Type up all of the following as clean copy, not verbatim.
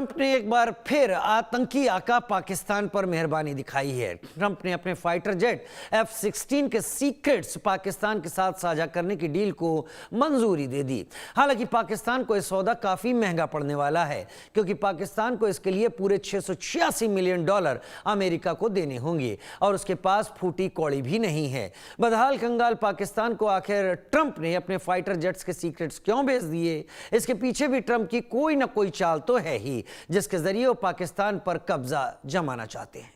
Trump ने एक बार फिर आतंकी आका पाकिस्तान पर मेहरबानी दिखाई है। ट्रंप ने अपने फाइटर जेट F-16 के सीक्रेट्स पाकिस्तान के साथ साझा करने की डील को मंजूरी दे दी। हालांकि पाकिस्तान को यह सौदा काफी महंगा पड़ने वाला है, क्योंकि पाकिस्तान को इसके लिए पूरे $686 मिलियन अमेरिका को देने होंगे और उसके पास फूटी कौड़ी भी नहीं है। बदहाल कंगाल पाकिस्तान को आखिर ट्रंप ने अपने फाइटर जेट्स के सीक्रेट्स क्यों भेज दिए? इसके पीछे भी ट्रंप की कोई ना कोई चाल तो है ही, जिसके जरिए वो पाकिस्तान पर कब्जा जमाना चाहते हैं।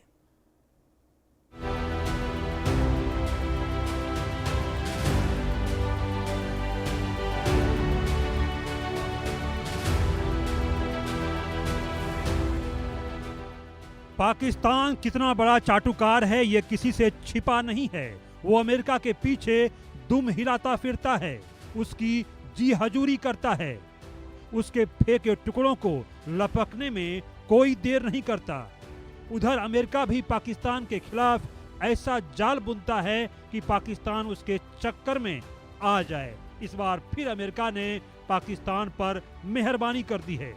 पाकिस्तान कितना बड़ा चाटुकार है ये किसी से छिपा नहीं है। वो अमेरिका के पीछे दुम हिलाता फिरता है, उसकी जी हजूरी करता है, उसके फेंके टुकड़ों को लपकने में कोई देर नहीं करता। उधर अमेरिका भी पाकिस्तान के खिलाफ ऐसा जाल बुनता है कि पाकिस्तान उसके चक्कर में आ जाए। इस बार फिर अमेरिका ने पाकिस्तान पर मेहरबानी कर दी है।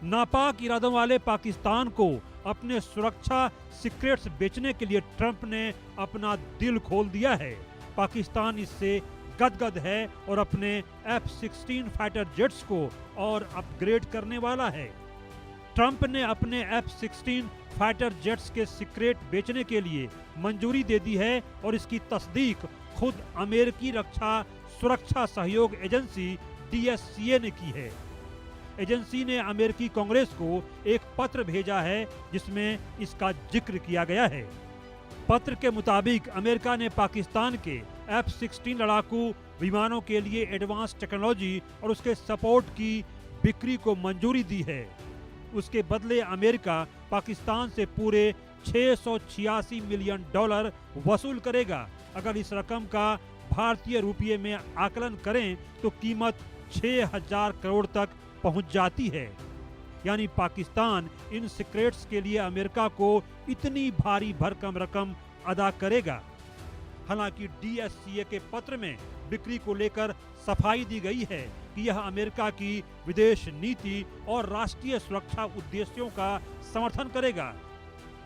नापाक इरादों वाले पाकिस्तान को अपने सुरक्षा सीक्रेट्स बेचने के लिए ट्रंप ने अपना दिल खोल दिया है। पाकिस्तान इससे गदगद है और अपने F-16 फाइटर जेट्स को और अपग्रेड करने वाला है। ट्रंप ने अपने F-16 फाइटर जेट्स के सीक्रेट बेचने के लिए मंजूरी दे दी है और इसकी तस्दीक खुद अमेरिकी रक्षा सुरक्षा सहयोग एजेंसी DSCA ने की है। एजेंसी ने अमेरिकी कांग्रेस को एक पत्र भेजा है जिसमें इसका जिक्र किया गया है। पत्र के मुताबिक अमेरिका ने पाकिस्तान के F-16 लड़ाकू विमानों के लिए एडवांस टेक्नोलॉजी और उसके सपोर्ट की बिक्री को मंजूरी दी है। उसके बदले अमेरिका पाकिस्तान से पूरे $686 मिलियन वसूल करेगा। अगर इस रकम का भारतीय रुपये में आकलन करें तो कीमत 6,000 करोड़ तक पहुंच जाती है। यानी पाकिस्तान इन सीक्रेट्स के लिए अमेरिका को इतनी भारी भरकम रकम अदा करेगा। हालांकि DSCA के पत्र में बिक्री को लेकर सफाई दी गई है कि यह अमेरिका की विदेश नीति और राष्ट्रीय सुरक्षा उद्देश्यों का समर्थन करेगा,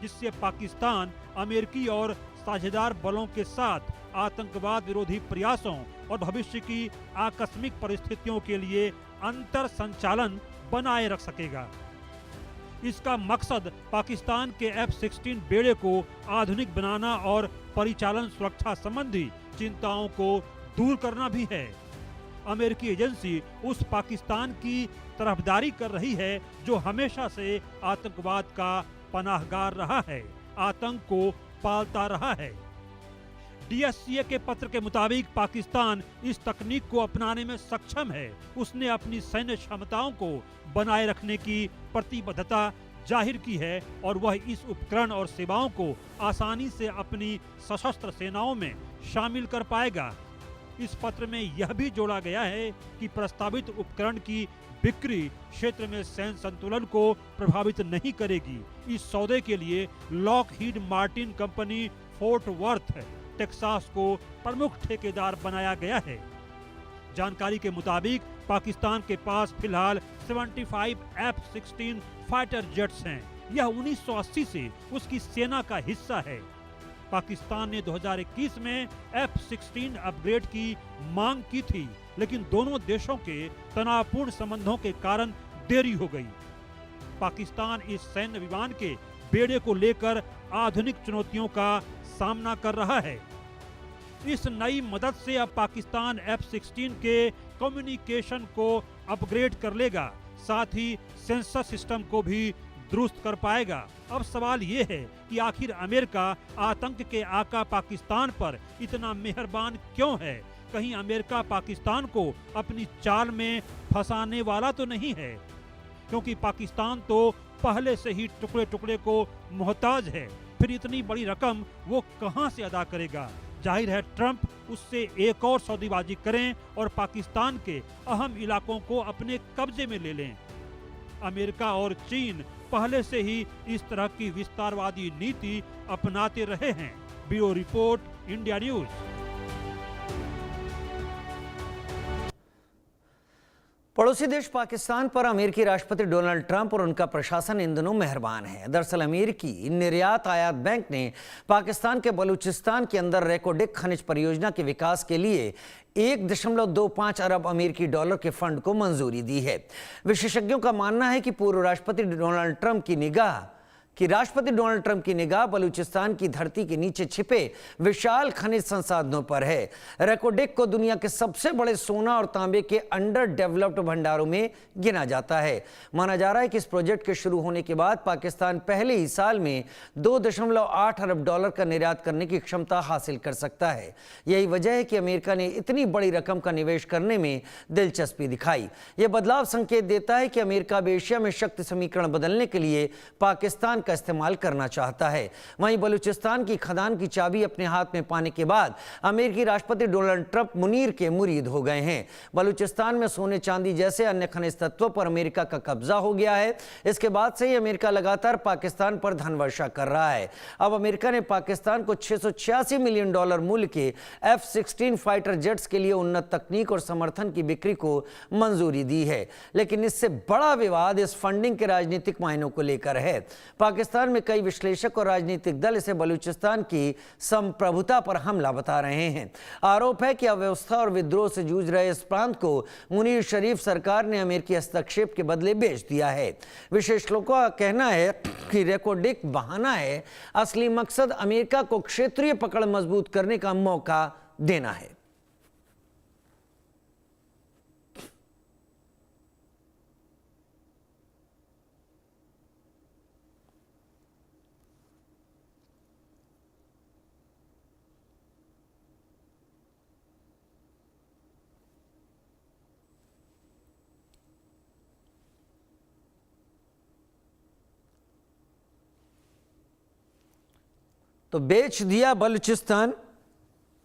जिससे पाकिस्तान अमेरिकी और साझेदार बलों के साथ आतंकवाद विरोधी प्रयासों और भविष्य की आकस्मिक परिस्थितियों के लिए अंतर संचालन बनाए रख सकेगा। इसका मकसद पाकिस्तान के F-16 बेड़े को आधुनिक बनाना और परिचालन सुरक्षा संबंधी चिंताओं को दूर करना भी है। अमेरिकी एजेंसी उस पाकिस्तान की तरफदारी कर रही है जो हमेशा से आतंकवाद का पनाहगार रहा है, आतंक को पालता रहा है। DSCA के पत्र के मुताबिक पाकिस्तान इस तकनीक को अपनाने में सक्षम है। उसने अपनी सैन्य क्षमताओं को बनाए रखने की प्रतिबद्धता जाहिर की है और वह इस उपकरण और सेवाओं को आसानी से अपनी सशस्त्र सेनाओं में शामिल कर पाएगा। इस पत्र में यह भी जोड़ा गया है कि प्रस्तावित उपकरण की बिक्री क्षेत्र में सैन्य संतुलन को प्रभावित नहीं करेगी। इस सौदे के लिए Lockheed Martin company fort worth Texas को प्रमुख ठेकेदार बनाया गया है। जानकारी के मुताबिक पाकिस्तान के पास फिलहाल 75 F-16 फाइटर जेट्स हैं। यह 1980 से उसकी सेना का हिस्सा है। पाकिस्तान ने 2021 में F-16 अपग्रेड की मांग की थी, लेकिन दोनों देशों के तनावपूर्ण संबंधों के कारण देरी हो गई। पाकिस्तान इस सैन्य विमान के बेड़े को लेकर आधुनिक चुनौतियों का सामना कर रहा है। इस नई मदद से अब पाकिस्तान F-16 के कम्युनिकेशन को अपग्रेड कर लेगा, साथ ही सेंसर सिस्टम को भी दुरुस्त कर पाएगा। अब सवाल ये है कि आखिर अमेरिका आतंक के आका पाकिस्तान पर इतना मेहरबान क्यों है? कहीं अमेरिका पाकिस्तान को अपनी चाल में फंसाने वाला तो नहीं है? क्योंकि पाकिस्तान तो पहले से ही टुकड़े टुकड़े को मोहताज है, फिर इतनी बड़ी रकम वो कहां से अदा करेगा? जाहिर है ट्रंप उससे एक और सौदेबाजी करें और पाकिस्तान के अहम इलाकों को अपने कब्जे में ले लें। अमेरिका और चीन पहले से ही इस तरह की विस्तारवादी नीति अपनाते रहे हैं। Bureau report, India news. पड़ोसी देश पाकिस्तान पर अमेरिकी राष्ट्रपति डोनाल्ड ट्रंप और उनका प्रशासन इन दिनों मेहरबान है। दरअसल अमेरिकी निर्यात आयात बैंक ने पाकिस्तान के बलूचिस्तान के अंदर रेकोडिक खनिज परियोजना के विकास के लिए 1.25 अरब अमेरिकी डॉलर के फंड को मंजूरी दी है। विशेषज्ञों का मानना है कि पूर्व राष्ट्रपति डोनाल्ड ट्रंप की निगाह बलूचिस्तान की धरती के नीचे छिपे विशाल खनिज संसाधनों पर है। रेकोडिक को दुनिया के सबसे बड़े सोना और तांबे के अंडर डेवलप्ड भंडारों में गिना जाता है। माना जा रहा है कि इस प्रोजेक्ट के शुरू होने के बाद पाकिस्तान पहले ही साल में 2.8 अरब डॉलर का निर्यात करने की क्षमता हासिल कर सकता है। यही वजह है कि अमेरिका ने इतनी बड़ी रकम का निवेश करने में दिलचस्पी दिखाई। यह बदलाव संकेत देता है कि अमेरिका अब एशिया में शक्ति समीकरण बदलने के लिए पाकिस्तान का इस्तेमाल करना चाहता है। वहीं बलूचिस्तान की खदान की चाबी अपने हाथ में पाने के बाद अमेरिकी राष्ट्रपति डोनाल्ड ट्रंप मुनीर के मुरीद हो गए हैं। बलूचिस्तान में सोने चांदी जैसे अन्य खनिज तत्वों पर अमेरिका का कब्जा हो गया है। इसके बाद से ही अमेरिका लगातार पाकिस्तान पर धन वर्षा कर रहा है। अब अमेरिका ने पाकिस्तान को $686 मिलियन मूल्य के F-16 फाइटर जेट्स के लिए उन्नत तकनीक और समर्थन की बिक्री को मंजूरी दी है। लेकिन इससे बड़ा विवाद इस फंडिंग के राजनीतिक मायनों को लेकर है। पाकिस्तान में कई विश्लेषक और राजनीतिक दल इसे बलूचिस्तान की संप्रभुता पर हमला बता रहे हैं। आरोप है कि अव्यवस्था और विद्रोह से जूझ रहे इस प्रांत को मुनीर शरीफ सरकार ने अमेरिकी हस्तक्षेप के बदले बेच दिया है। विशेषज्ञों का कहना है कि रेकोडिक बहाना है, असली मकसद अमेरिका को क्षेत्रीय पकड़ मजबूत करने का मौका देना है। तो बेच दिया बलूचिस्तान,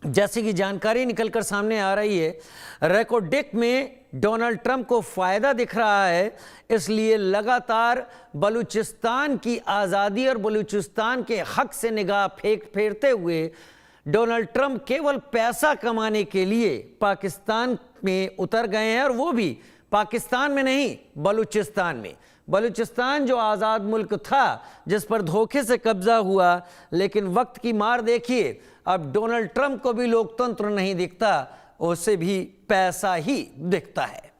जैसे कि जानकारी निकलकर सामने आ रही है। रेकोडिक में डोनाल्ड ट्रंप को फायदा दिख रहा है, इसलिए लगातार बलूचिस्तान की आज़ादी और बलूचिस्तान के हक से निगाह फेरते हुए डोनाल्ड ट्रंप केवल पैसा कमाने के लिए पाकिस्तान में उतर गए हैं, और वो भी पाकिस्तान में नहीं, बलूचिस्तान में। बलूचिस्तान जो आज़ाद मुल्क था, जिस पर धोखे से कब्जा हुआ, लेकिन वक्त की मार देखिए, अब डोनाल्ड ट्रंप को भी लोकतंत्र नहीं दिखता, उसे भी पैसा ही दिखता है।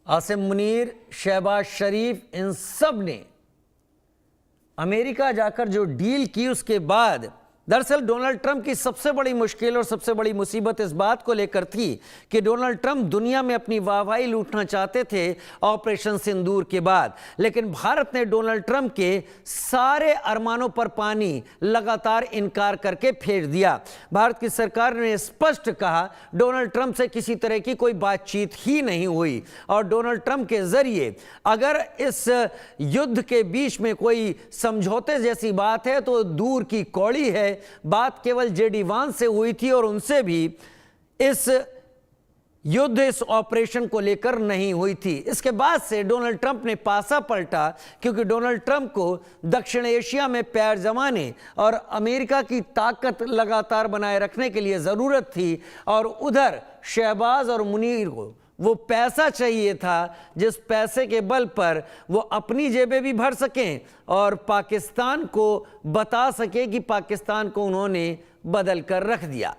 आसिम मुनीर, शहबाज शरीफ, इन सब ने अमेरिका जाकर जो डील की, उसके बाद दरअसल डोनाल्ड ट्रंप की सबसे बड़ी मुश्किल और सबसे बड़ी मुसीबत इस बात को लेकर थी कि डोनाल्ड ट्रंप दुनिया में अपनी वाहवाही लूटना चाहते थे ऑपरेशन सिंदूर के बाद, लेकिन भारत ने डोनाल्ड ट्रंप के सारे अरमानों पर पानी लगातार इनकार करके फेर दिया। भारत की सरकार ने स्पष्ट कहा डोनाल्ड ट्रंप से किसी तरह की कोई बातचीत ही नहीं हुई, और डोनाल्ड ट्रंप के जरिए अगर इस युद्ध के बीच में कोई समझौते जैसी बात है तो दूर की कौड़ी है। बात केवल जेडी वांस से हुई थी, और उनसे भी इस युद्ध, इस ऑपरेशन को लेकर नहीं हुई थी। इसके बाद से डोनाल्ड ट्रंप ने पासा पलटा, क्योंकि डोनाल्ड ट्रंप को दक्षिण एशिया में पैर जमाने और अमेरिका की ताकत लगातार बनाए रखने के लिए जरूरत थी, और उधर शहबाज और मुनीर को वो पैसा चाहिए था जिस पैसे के बल पर वो अपनी जेबें भी भर सकें और पाकिस्तान को बता सके कि पाकिस्तान को उन्होंने बदल कर रख दिया।